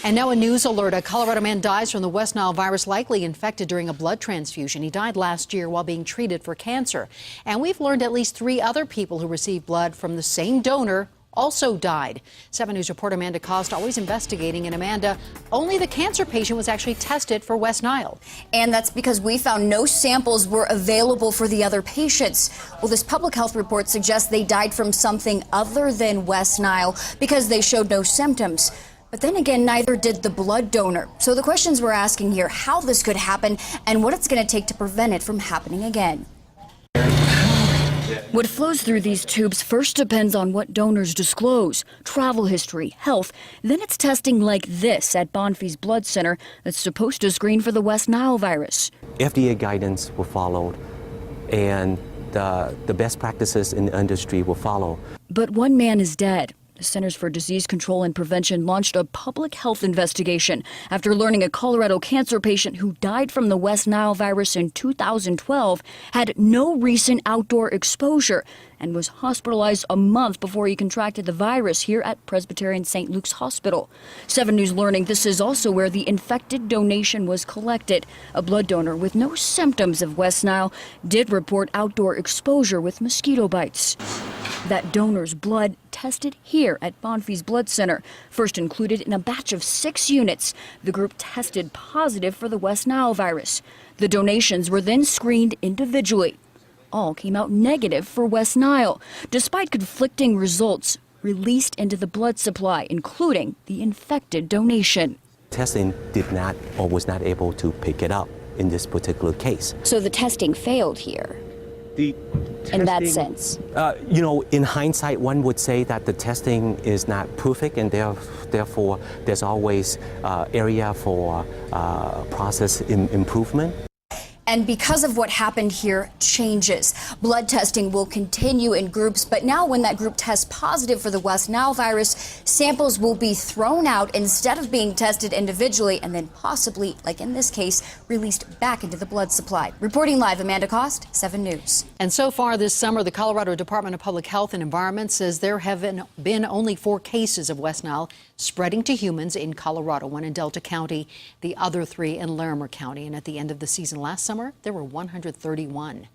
And now a news alert. A Colorado man dies from the West Nile virus, likely infected during a blood transfusion. He died last year while being treated for cancer. And we've learned at least 3 other people who received blood from the same donor also died. 7 News reporter Amanda Cost always investigating. And Amanda, only the cancer patient was actually tested for West Nile. And that's because we found no samples were available for the other patients. Well, this public health report suggests they died from something other than West Nile because they showed no symptoms. But then again, neither did the blood donor. So the questions we're asking here, how this could happen and what it's going to take to prevent it from happening again. What flows through these tubes first depends on what donors disclose, travel history, health. Then it's testing like this at Bonfils Blood Center that's supposed to screen for the West Nile virus. FDA guidance will follow, and the best practices in the industry will follow. But one man is dead. The Centers for Disease Control and Prevention launched a public health investigation after learning a Colorado cancer patient who died from the West Nile virus in 2012 had no recent outdoor exposure and was hospitalized a month before he contracted the virus here at Presbyterian St. Luke's Hospital. 7 News learning this is also where the infected donation was collected. A blood donor with no symptoms of West Nile did report outdoor exposure with mosquito bites. That donor's blood tested here at Bonfils Blood Center. First included in a batch of 6 units, the group tested positive for the West Nile virus. The donations were then screened individually. All came out negative for West Nile, despite conflicting results released into the blood supply, including the infected donation. Testing did not or was not able to pick it up in this particular case. So the testing failed here? In that sense? In hindsight, one would say that the testing is not perfect, and therefore there's always area for process improvement. And because of what happened here, changes. Blood testing will continue in groups, but now when that group tests positive for the West Nile virus, samples will be thrown out instead of being tested individually and then possibly, like in this case, released back into the blood supply. Reporting live, Amanda Cost, 7 News. And so far this summer, the Colorado Department of Public Health and Environment says there have been only 4 cases of West Nile spreading to humans in Colorado, 1 in Delta County, the other 3 in Larimer County. And at the end of the season last summer, there were 131.